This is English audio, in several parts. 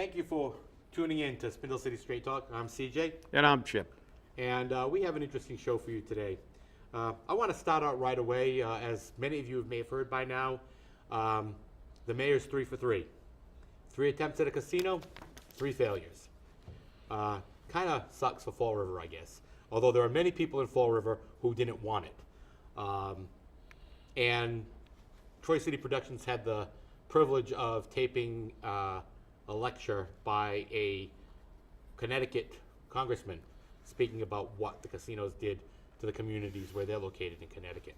Thank you for tuning in to Spindle City Straight Talk. I'm CJ. And I'm Chip. And we have an interesting show for you today. I want to start out right away. As many of you may have heard by now, the mayor's 3 for 3. 3 attempts at a casino, 3 failures. Kind of sucks for Fall River, I guess. Although there are many people in Fall River who didn't want it. And Troy City Productions had the privilege of taping a lecture by a Connecticut congressman speaking about what the casinos did to the communities where they're located in Connecticut.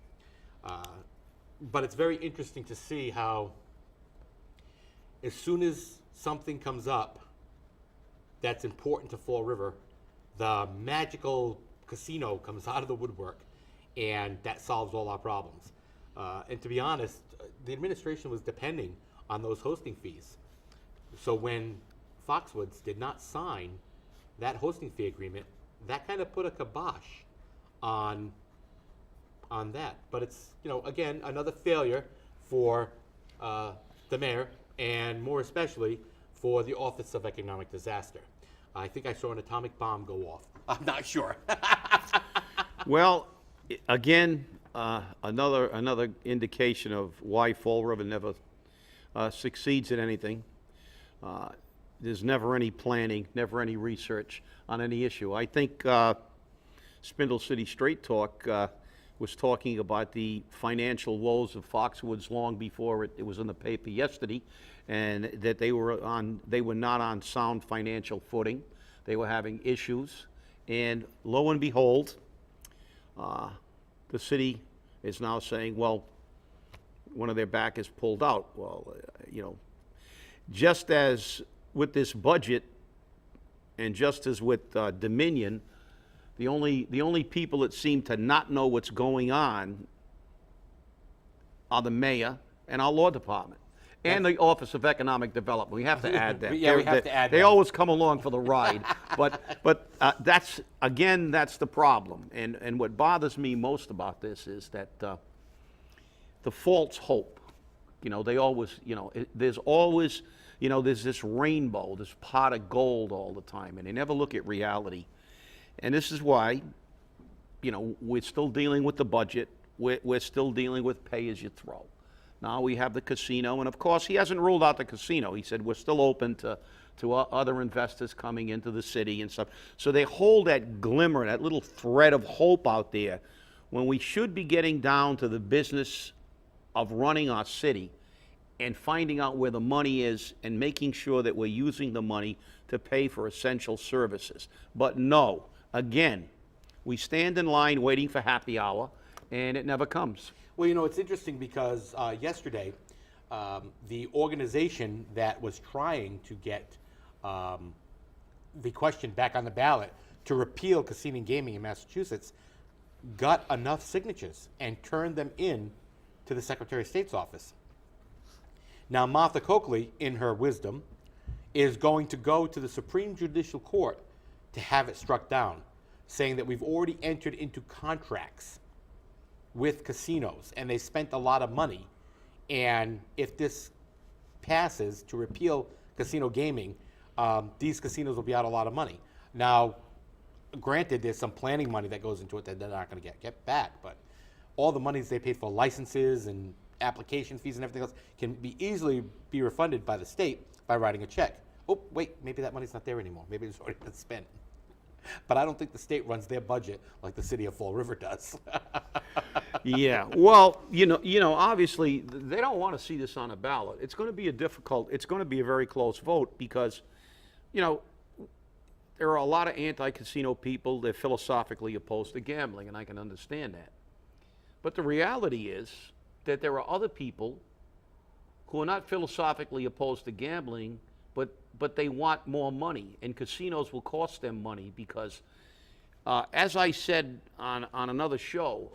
But it's very interesting to see how as soon as something comes up that's important to Fall River, the magical casino comes out of the woodwork, and that solves all our problems. And to be honest, the administration was depending on those hosting fees. So when Foxwoods did not sign that hosting fee agreement, that kind of put a kibosh on that. But it's, again, another failure for the mayor, and more especially for the Office of Economic Disaster. I think I saw an atomic bomb go off. I'm not sure. Well, again, another indication of why Fall River never succeeds at anything. There's never any planning, never any research on any issue. I think Spindle City Straight Talk was talking about the financial woes of Foxwoods long before it was in the paper yesterday, and that they were not on sound financial footing. They were having issues, and lo and behold, the city is now saying, well, one of their backers pulled out. Well, just as with this budget, and just as with Dominion, the only people that seem to not know what's going on are the mayor and our law department and the Office of Economic Development. We have to add that. Yeah, we have to add They that. always come along for the ride, but that's the problem. And what bothers me most about this is that the false hope. They always, there's always, there's this rainbow, this pot of gold all the time, and they never look at reality. And this is why, we're still dealing with the budget. We're still dealing with pay as you throw. Now we have the casino, and of course he hasn't ruled out the casino. He said we're still open to other investors coming into the city and stuff. So they hold that glimmer, that little thread of hope out there, when we should be getting down to the business of running our city and finding out where the money is and making sure that we're using the money to pay for essential services. But no, again, we stand in line waiting for happy hour, and it never comes. Well, it's interesting because yesterday, the organization that was trying to get the question back on the ballot to repeal casino gaming in Massachusetts got enough signatures and turned them in to the Secretary of State's office. Now, Martha Coakley, in her wisdom, is going to go to the Supreme Judicial Court to have it struck down, saying that we've already entered into contracts with casinos, and they spent a lot of money. And if this passes to repeal casino gaming, these casinos will be out a lot of money. Now, granted, there's some planning money that goes into it that they're not going to get back, but all the monies they paid for licenses and application fees and everything else can easily be refunded by the state by writing a check. Oh, wait, maybe that money's not there anymore. Maybe it's already been spent. But I don't think the state runs their budget like the city of Fall River does. Yeah, well, obviously they don't want to see this on a ballot. It's going to be a very close vote because, there are a lot of anti-casino people. They're philosophically opposed to gambling, and I can understand that. But the reality is that there are other people who are not philosophically opposed to gambling, but they want more money, and casinos will cost them money because, as I said on another show,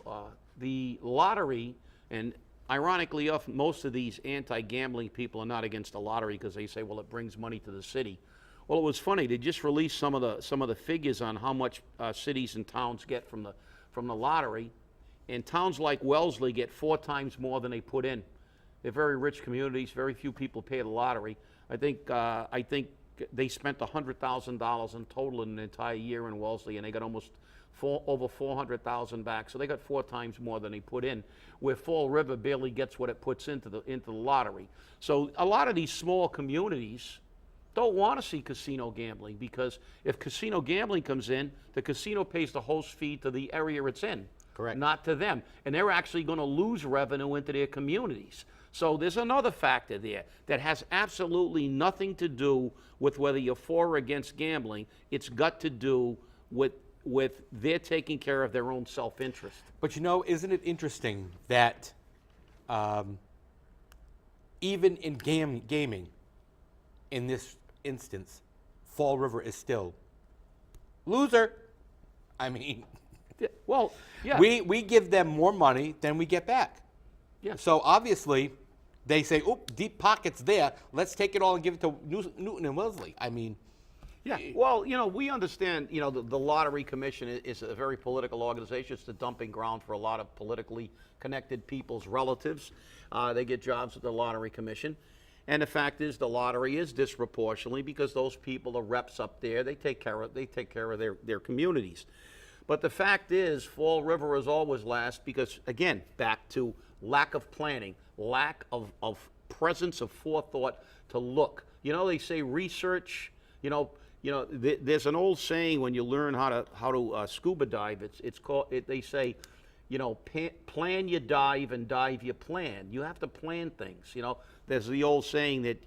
the lottery, and ironically enough, most of these anti-gambling people are not against the lottery because they say, well, it brings money to the city. Well, it was funny. They just released some of the figures on how much cities and towns get from the lottery, and towns like Wellesley get 4 times more than they put in. They're very rich communities. Very few people pay the lottery. I think they spent $100,000 in total in an entire year in Wellesley, and they got almost over 400,000 back. So they got 4 times more than they put in, where Fall River barely gets what it puts into the lottery. So a lot of these small communities don't want to see casino gambling, because if casino gambling comes in, the casino pays the host fee to the area it's in. Correct. Not to them. And they're actually going to lose revenue into their communities. So there's another factor there that has absolutely nothing to do with whether you're for or against gambling. It's got to do with their taking care of their own self-interest. But isn't it interesting that even in gaming, in this instance, Fall River is still loser. I mean, well, yeah. We give them more money than we get back. Yeah. So obviously, they say, "Oop, deep pockets there. Let's take it all and give it to Newton and Wellesley." I mean, yeah. Well, we understand. The Lottery Commission is a very political organization. It's the dumping ground for a lot of politically connected people's relatives. They get jobs at the Lottery Commission. And the fact is, the lottery is disproportionately, because those people are reps up there. They take care of their communities. But the fact is, Fall River is always last because, again, back to lack of planning, lack of presence of forethought to look. They say research. There's an old saying when you learn how to scuba dive. It's called. They say, plan your dive and dive your plan. You have to plan things. There's the old saying that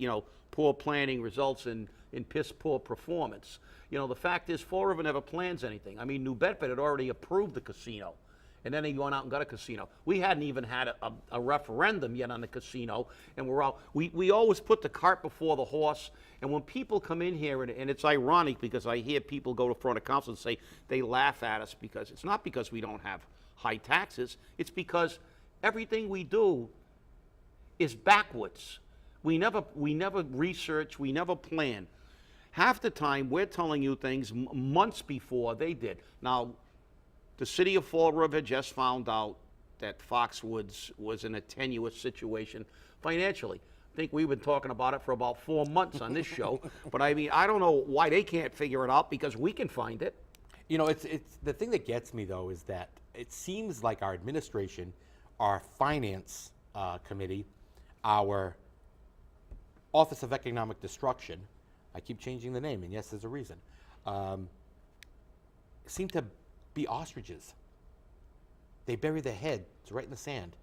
poor planning results in piss poor performance. The fact is, Fall River never plans anything. I mean, New Bedford had already approved the casino, and then they went out and got a casino. We hadn't even had a referendum yet on the casino, and we always put the cart before the horse. And when people come in here, and it's ironic because I hear people go to front of council and say they laugh at us, because it's not because we don't have high taxes. It's because everything we do is backwards. We never research, we never plan. Half the time, we're telling you things months before they did. Now, the city of Fall River just found out that Foxwoods was in a tenuous situation financially. I think we've been talking about it for about 4 months on this show. But I mean, I don't know why they can't figure it out, because we can find it. It's the thing that gets me, though, is that it seems like our administration, our finance committee, our Office of Economic Destruction, I keep changing the name, and yes, there's a reason, seem to be ostriches. They bury their heads right in the sand,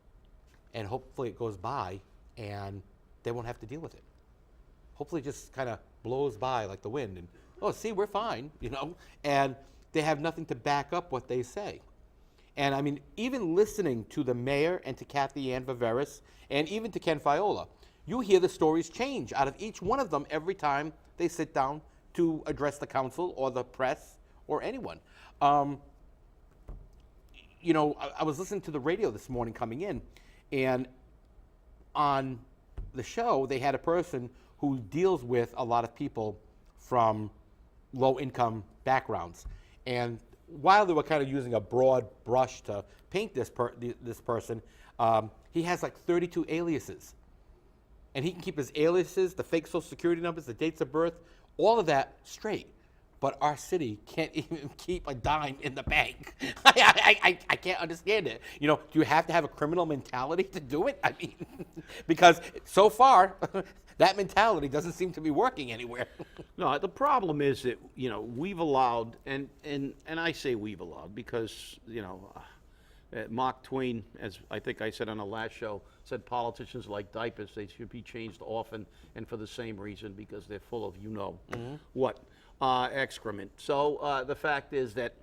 and hopefully it goes by, and they won't have to deal with it. Hopefully it just kind of blows by like the wind, and, oh, see, we're fine, and they have nothing to back up what they say. And I mean, even listening to the mayor and to Kathy Ann Viveris, and even to Ken Fiola, you hear the stories change out of each one of them every time they sit down to address the council or the press or anyone. I was listening to the radio this morning coming in, and on the show, they had a person who deals with a lot of people from low-income backgrounds. And while they were kind of using a broad brush to paint this person, he has like 32 aliases. And he can keep his aliases, the fake social security numbers, the dates of birth, all of that straight. But our city can't even keep a dime in the bank. I can't understand it. Do you have to have a criminal mentality to do it? I mean, because so far, that mentality doesn't seem to be working anywhere. No, the problem is that, we've allowed, and I say we've allowed because, Mark Twain, as I think I said on the last show, said politicians like diapers. They should be changed often and for the same reason, because they're full of what excrement. So the fact is that,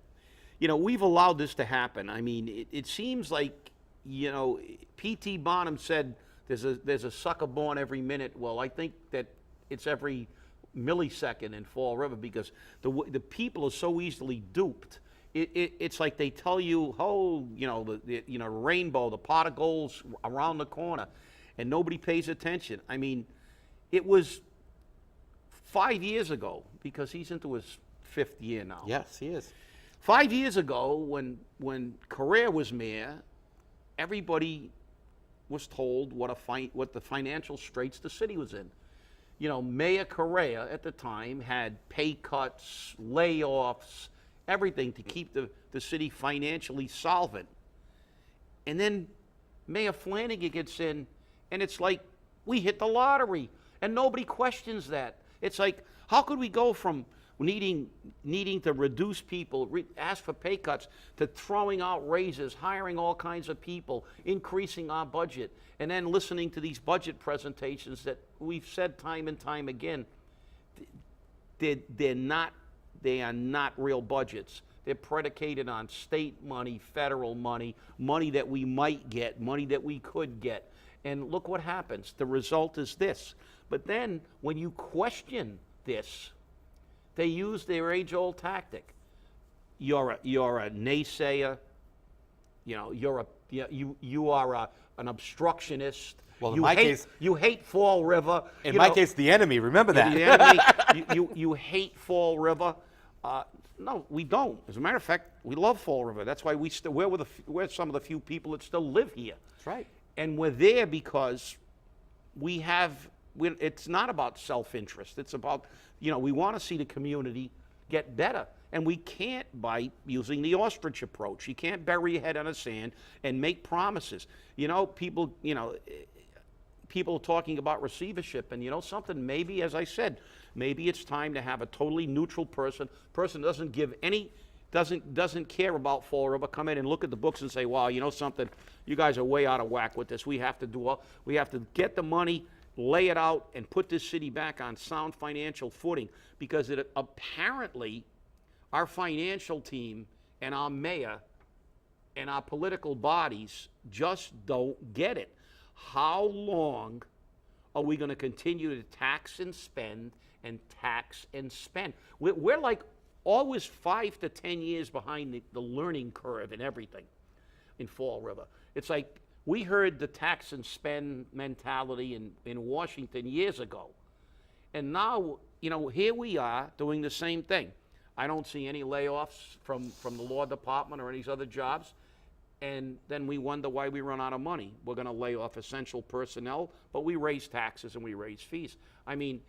we've allowed this to happen. I mean, it seems like, P.T. Barnum said there's a sucker born every minute. Well, I think that it's every millisecond in Fall River, because the people are so easily duped. It's like they tell you, the rainbow, the pot of gold's around the corner, and nobody pays attention. I mean, it was 5 years ago, because he's into his 5th year now. Yes, he is. 5 years ago, when Carrere was mayor, everybody was told what the financial straits the city was in. Mayor Correa at the time had pay cuts, layoffs, everything to keep the city financially solvent. And then Mayor Flanagan gets in, and it's like we hit the lottery, and nobody questions that. It's like, how could we go from needing to reduce people, ask for pay cuts, to throwing out raises, hiring all kinds of people, increasing our budget, and then listening to these budget presentations that we've said time and time again, they are not real budgets. They're predicated on state money, federal money, money that we might get, money that we could get. And look what happens. The result is this. But then when you question this, they use their age-old tactic. You're a naysayer. You are an obstructionist. Well, in my case, you hate Fall River. In my case, the enemy. Remember that. The enemy. You hate Fall River. No, we don't. As a matter of fact, we love Fall River. That's why we're some of the few people that still live here. That's right. And we're there because it's not about self-interest. It's about, we want to see the community get better. And we can't by using the ostrich approach. You can't bury your head in the sand and make promises. People are talking about receivership, and something, maybe, as I said, maybe it's time to have a totally neutral person doesn't give any, doesn't care about Fall River, come in and look at the books and say, wow, something, you guys are way out of whack with this. We have to get the money, lay it out, and put this city back on sound financial footing, because apparently our financial team and our mayor and our political bodies just don't get it. How long are we going to continue to tax and spend and tax and spend? We're like always 5 to 10 years behind the learning curve and everything in Fall River. It's like we heard the tax and spend mentality in Washington years ago. And now, here we are doing the same thing. I don't see any layoffs from the law department or any other jobs. And then we wonder why we run out of money. We're going to lay off essential personnel, but we raise taxes and we raise fees. I mean,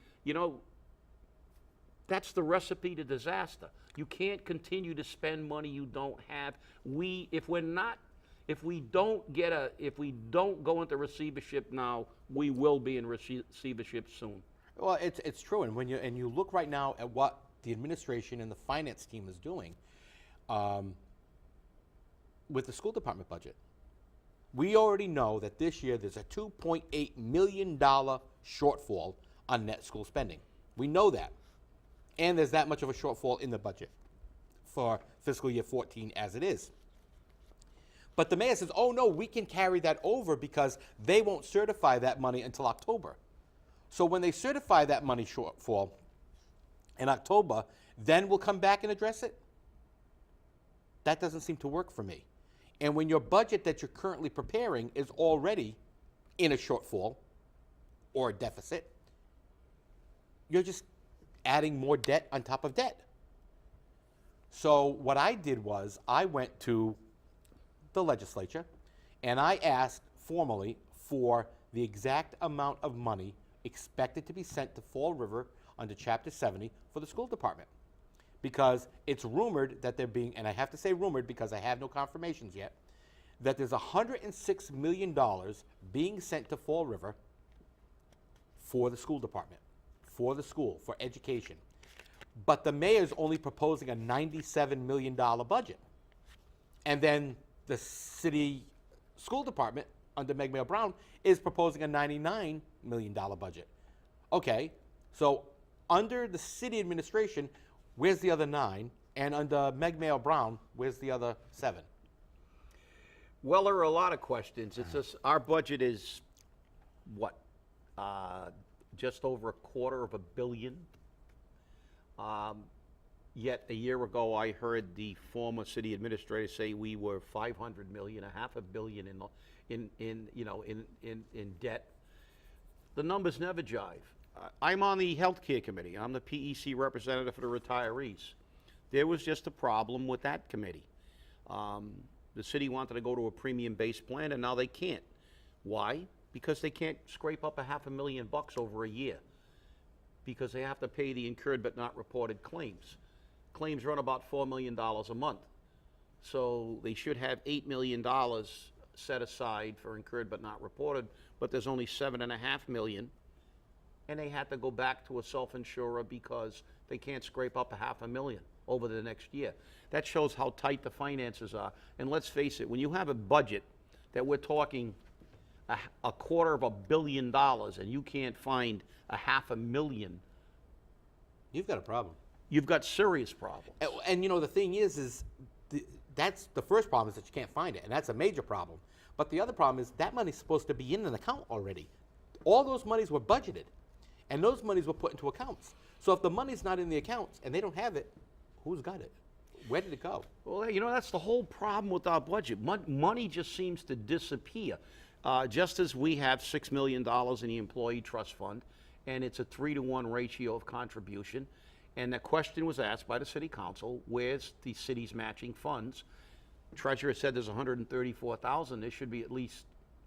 that's the recipe to disaster. You can't continue to spend money you don't have. If we don't go into receivership now, we will be in receivership soon. Well, it's true, and when you look right now at what the administration and the finance team is doing, with the school department budget, we already know that this year there's a $2.8 million shortfall on net school spending. We know that. And there's that much of a shortfall in the budget for fiscal year 14 as it is. But the mayor says, oh no, we can carry that over because they won't certify that money until October. So when they certify that money shortfall in October, then we'll come back and address it? That doesn't seem to work for me. And when your budget that you're currently preparing is already in a shortfall or a deficit, you're just adding more debt on top of debt. So what I did was I went to the legislature and I asked formally for the exact amount of money expected to be sent to Fall River under Chapter 70 for the school department. Because it's rumored that they're being, and I have to say rumored because I have no confirmations yet, that there's $106 million being sent to Fall River for the school department, for the school, for education. But the mayor's only proposing a $97 million budget. And then the city school department under Meg Mayo Brown is proposing a $99 million budget. Okay, so under the city administration, where's the other 9? And under Meg Mayo Brown, where's the other 7? Well, there are a lot of questions. It's just our budget is what? Just over $250 million. Yet a year ago, I heard the former city administrator say we were $500 million, $500 million in debt. The numbers never jive. I'm on the healthcare committee. I'm the PEC representative for the retirees. There was just a problem with that committee. The city wanted to go to a premium-based plan, and now they can't. Why? Because they can't scrape up $500,000 over a year. because they have to pay the incurred but not reported claims. Claims run about $4 million a month. So they should have $8 million set aside for incurred but not reported, but there's only $7.5 million. And they had to go back to a self-insurer because they can't scrape up $500,000 over the next year. That shows how tight the finances are. And let's face it, when you have a budget that we're talking $250 million and you can't find $500,000, You've got a problem. you've got serious problems. And you know, the thing is that's the first problem, is that you can't find it, and that's a major problem. But the other problem is that money's supposed to be in an account already. All those monies were budgeted, and those monies were put into accounts. So if the money's not in the accounts and they don't have it, who's got it? Where did it go? Well, you know, that's the whole problem with our budget. Money just seems to disappear. Just as we have $6 million in the employee trust fund, and it's a 3-to-1 ratio of contribution, and the question was asked by the city council, where's the city's matching funds? Treasurer said there's 134,000. There should be at least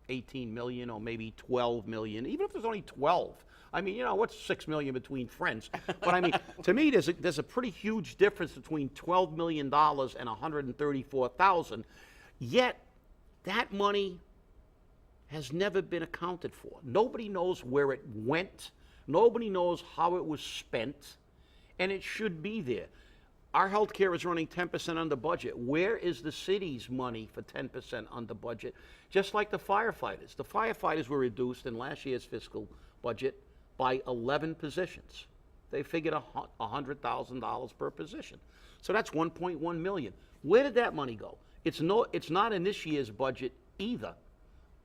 18 million or maybe 12 million, even if there's only 12. I mean, you know, what's 6 million between friends? But I mean, to me, there's a pretty huge difference between $12 million and 134,000. Yet, that money has never been accounted for. Nobody knows where it went. Nobody knows how it was spent. And it should be there. Our healthcare is running 10% under budget. Where is the city's money for 10% under budget? Just like the firefighters. The firefighters were reduced in last year's fiscal budget by 11 positions. They figured $100,000 per position. So that's 1.1 million. Where did that money go? It's not in this year's budget either,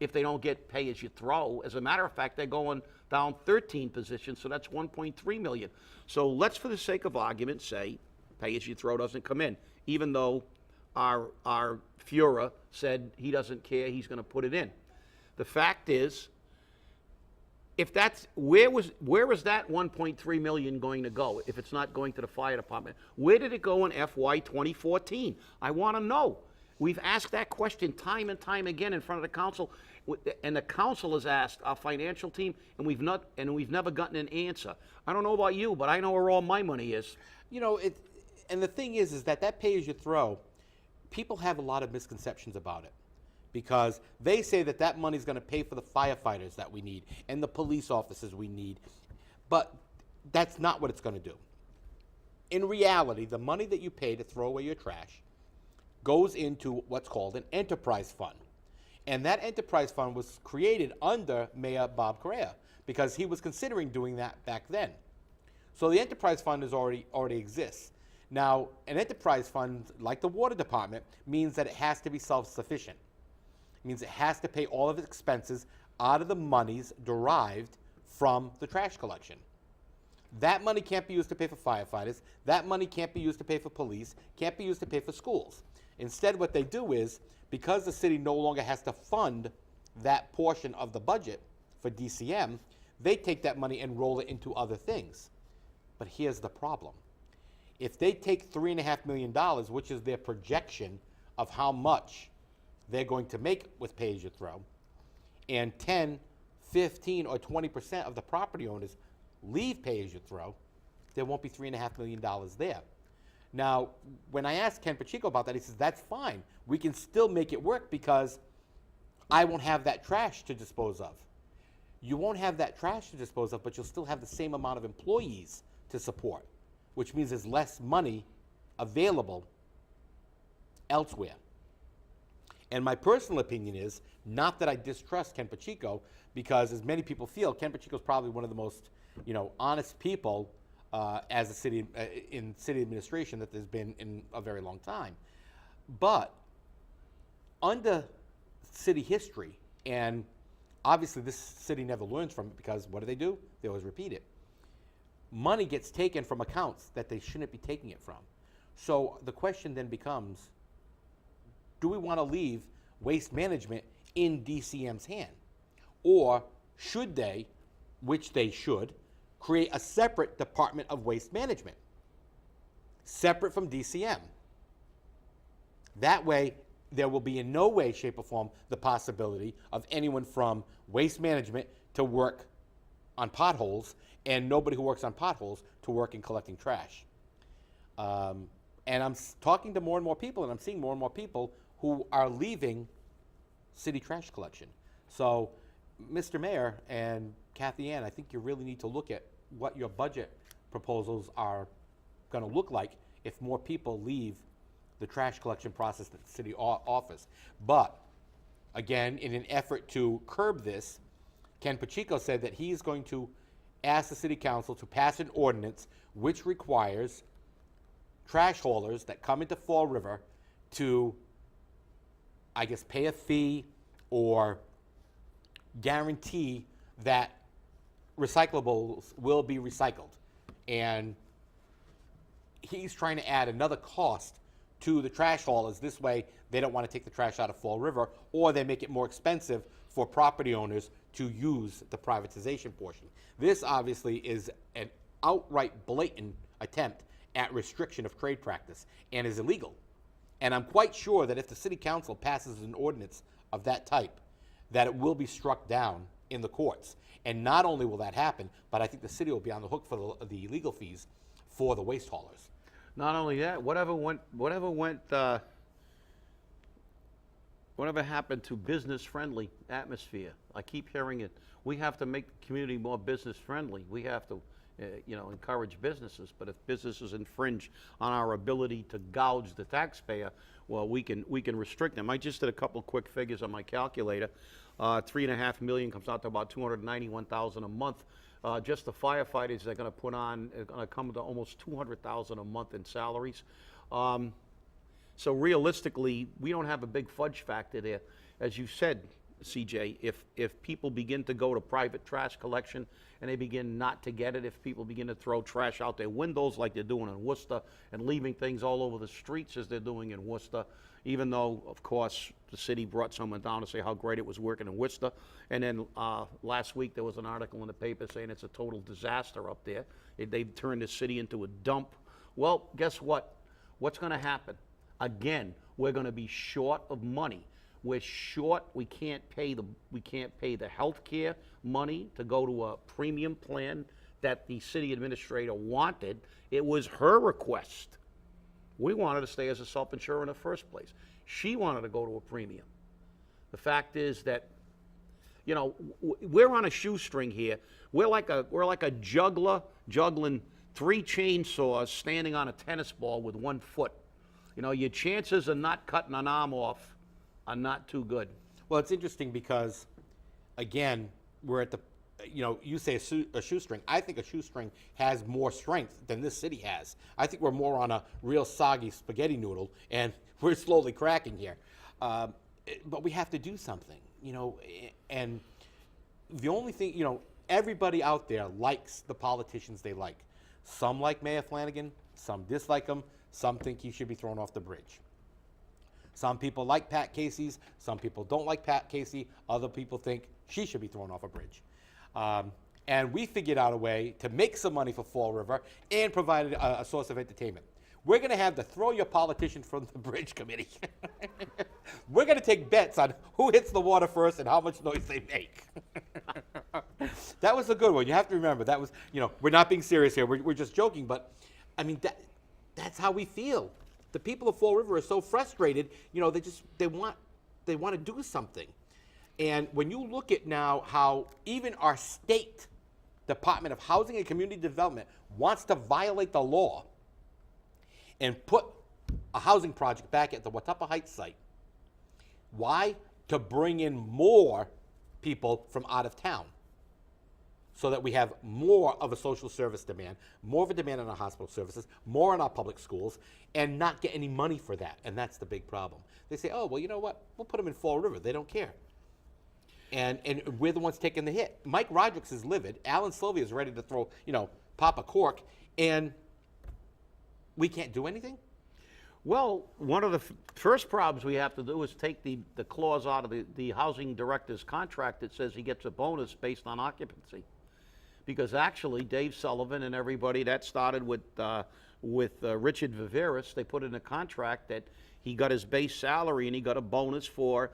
if they don't get pay as you throw. As a matter of fact, they're going down 13 positions, so that's 1.3 million. So let's, for the sake of argument, say pay as you throw doesn't come in, even though our Führer said he doesn't care, he's going to put it in. The fact is, if that's where is that 1.3 million going to go if it's not going to the fire department? Where did it go in FY 2014? I want to know. We've asked that question time and time again in front of the council, and the council has asked our financial team, and we've never gotten an answer. I don't know about you, but I know where all my money is. You know, and the thing is that pay as you throw, people have a lot of misconceptions about it, because they say that money is going to pay for the firefighters that we need and the police officers we need, but that's not what it's going to do. In reality, the money that you pay to throw away your trash goes into what's called an enterprise fund. And that enterprise fund was created under Mayor Bob Correa because he was considering doing that back then. So the enterprise fund already exists. Now, an enterprise fund, like the water department, means that it has to be self-sufficient. It means it has to pay all of its expenses out of the monies derived from the trash collection. That money can't be used to pay for firefighters. That money can't be used to pay for police, can't be used to pay for schools. Instead, what they do is, because the city no longer has to fund that portion of the budget for DCM, they take that money and roll it into other things. But here's the problem. If they take $3.5 million, which is their projection of how much they're going to make with pay-as-you-throw, and 10, 15, or 20% of the property owners leave pay-as-you-throw, there won't be $3.5 million there. Now, when I asked Ken Pacheco about that, he says, that's fine. We can still make it work because I won't have that trash to dispose of. You won't have that trash to dispose of, but you'll still have the same amount of employees to support, which means there's less money available elsewhere. And my personal opinion is, not that I distrust Ken Pacheco, because as many people feel, Ken Pacheco is probably one of the most, honest people as a city in city administration that there's been in a very long time. But under city history, and obviously this city never learns from it, because what do? They always repeat it. Money gets taken from accounts that they shouldn't be taking it from. So the question then becomes, do we want to leave waste management in DCM's hand? Or should they, which they should, create a separate Department of Waste Management, separate from DCM? That way, there will be in no way, shape, or form the possibility of anyone from waste management to work on potholes and nobody who works on potholes to work in collecting trash. And I'm talking to more and more people, and I'm seeing more and more people who are leaving city trash collection. So, Mr. Mayor and Kathy Ann, I think you really need to look at what your budget proposals are going to look like if more people leave the trash collection process at the city office. But, again, in an effort to curb this, Ken Pacheco said that he is going to ask the city council to pass an ordinance which requires trash haulers that come into Fall River to, I guess, pay a fee or guarantee that recyclables will be recycled. And he's trying to add another cost to the trash haulers. This way, they don't want to take the trash out of Fall River, or they make it more expensive for property owners to use the privatization portion. This obviously is an outright blatant attempt at restriction of trade practice and is illegal. And I'm quite sure that if the city council passes an ordinance of that type, that it will be struck down in the courts. And not only will that happen, but I think the city will be on the hook for the legal fees for the waste haulers. Not only that, whatever happened to business-friendly atmosphere? I keep hearing it. We have to make the community more business-friendly. We have to, encourage businesses. But if businesses infringe on our ability to gouge the taxpayer, well, we can restrict them. I just did a couple quick figures on my calculator. $3.5 million comes out to about $291,000 a month. Just the firefighters they're going to put on are going to come to almost $200,000 a month in salaries. So realistically, we don't have a big fudge factor there. As you said, CJ, if people begin to go to private trash collection and they begin not to get it, if people begin to throw trash out their windows like they're doing in Worcester and leaving things all over the streets as they're doing in Worcester, even though, of course, the city brought someone down to say how great it was working in Worcester. And then last week there was an article in the paper saying it's a total disaster up there. They've turned the city into a dump. Well, guess what? What's going to happen? Again, we're going to be short of money. We're short. We can't pay the health care money to go to a premium plan that the city administrator wanted. It was her request. We wanted to stay as a self-insurer in the first place. She wanted to go to a premium. The fact is that, we're on a shoestring here. We're like a juggler juggling 3 chainsaws standing on a tennis ball with 1 foot. Your chances of not cutting an arm off are not too good. Well, it's interesting because, again, we're at the, you say a shoestring. I think a shoestring has more strength than this city has. I think we're more on a real soggy spaghetti noodle, and we're slowly cracking here. But we have to do something, and the only thing, everybody out there likes the politicians they like. Some like Mayor Flanagan, some dislike him, some think he should be thrown off the bridge. Some people like Pat Casey's, some people don't like Pat Casey, other people think she should be thrown off a bridge. And we figured out a way to make some money for Fall River and provide a source of entertainment. We're going to have the Throw Your Politician from the Bridge committee. We're going to take bets on who hits the water first and how much noise they make. That was a good one. You have to remember, that was, we're not being serious here. We're just joking, but, I mean, that's how we feel. The people of Fall River are so frustrated, they want to do something. And when you look at now how even our state Department of Housing and Community Development wants to violate the law and put a housing project back at the Watuppa Heights site. Why? To bring in more people from out of town, so that we have more of a social service demand, more of a demand on our hospital services, more in our public schools, and not get any money for that. And that's the big problem. They say, oh, well, you know what? We'll put them in Fall River. They don't care. And we're the ones taking the hit. Mike Rodricks is livid. Alan Sylvia is ready to throw, pop a cork. And we can't do anything? Well, one of the first problems we have to do is take the clause out of the housing director's contract that says he gets a bonus based on occupancy. Because actually, Dave Sullivan and everybody, that started with Richard Viveris, they put in a contract that he got his base salary and he got a bonus for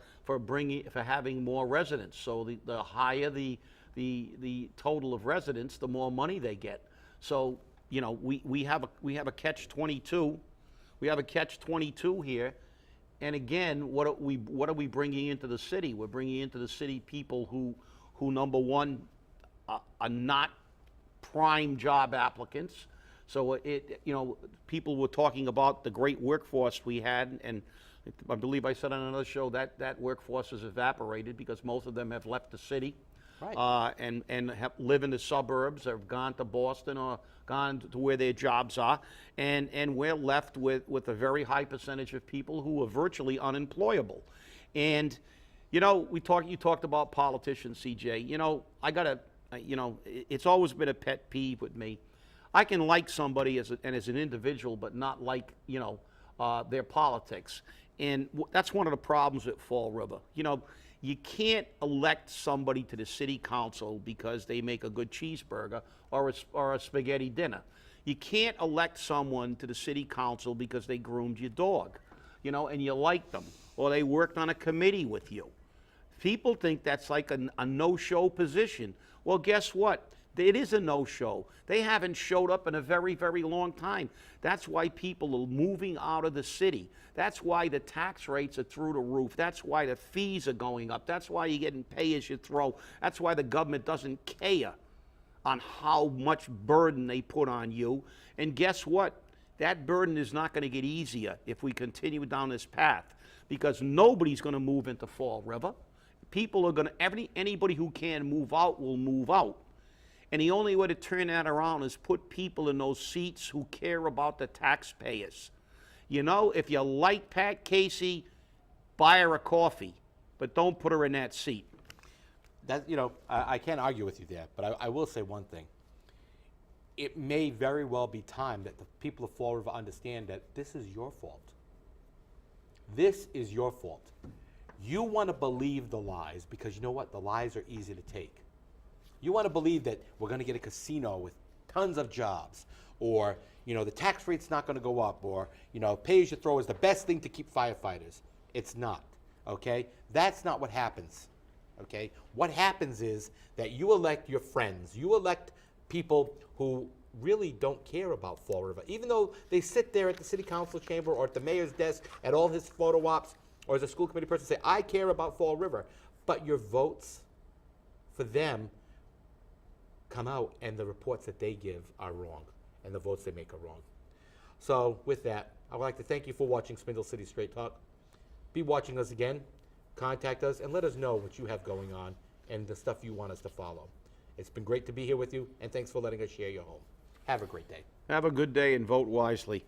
having more residents. So the higher the the total of residents, the more money they get. So, you know, we have a catch-22. We have a catch-22 here. And again, what are we bringing into the city? We're bringing into the city people who number one, are not prime job applicants. So you know, people were talking about the great workforce we had, and I believe I said on another show that workforce has evaporated because most of them have left the city. Right. And live in the suburbs, or have gone to Boston, or gone to where their jobs are, and we're left with a very high percentage of people who are virtually unemployable. And you know, you talked about politicians, CJ. You know, you know, it's always been a pet peeve with me. I can like somebody as an individual, but not like, you know, their politics. And that's one of the problems at Fall River. You know, you can't elect somebody to the city council because they make a good cheeseburger or a spaghetti dinner. You can't elect someone to the city council because they groomed your dog, you know, and you like them, or they worked on a committee with you. People think that's like a no-show position. Well, guess what? It is a no-show. They haven't showed up in a very, very long time. That's why people are moving out of the city. That's why the tax rates are through the roof. That's why the fees are going up. That's why you're getting pay as you throw. That's why the government doesn't care on how much burden they put on you. And guess what? That burden is not going to get easier if we continue down this path, because nobody's going to move into Fall River. People are going to, anybody who can move out will move out. And the only way to turn that around is put people in those seats who care about the taxpayers. You know, if you like Pat Casey, buy her a coffee, but don't put her in that seat. That, you know, I can't argue with you there, but I will say one thing. It may very well be time that the people of Fall River understand that this is your fault. This is your fault. You want to believe the lies because you know what? The lies are easy to take. You want to believe that we're going to get a casino with tons of jobs, or, you know, the tax rate's not going to go up, or, you know, pay as you throw is the best thing to keep firefighters. It's not, okay? That's not what happens, okay? What happens is that you elect your friends. You elect people who really don't care about Fall River, even though they sit there at the city council chamber or at the mayor's desk at all his photo ops, or as a school committee person say, I care about Fall River, but your votes for them come out and the reports that they give are wrong and the votes they make are wrong. So with that, I would like to thank you for watching Spindle City Straight Talk. Be watching us again. Contact us and let us know what you have going on and the stuff you want us to follow. It's been great to be here with you, and thanks for letting us share your home. Have a great day. Have a good day and vote wisely.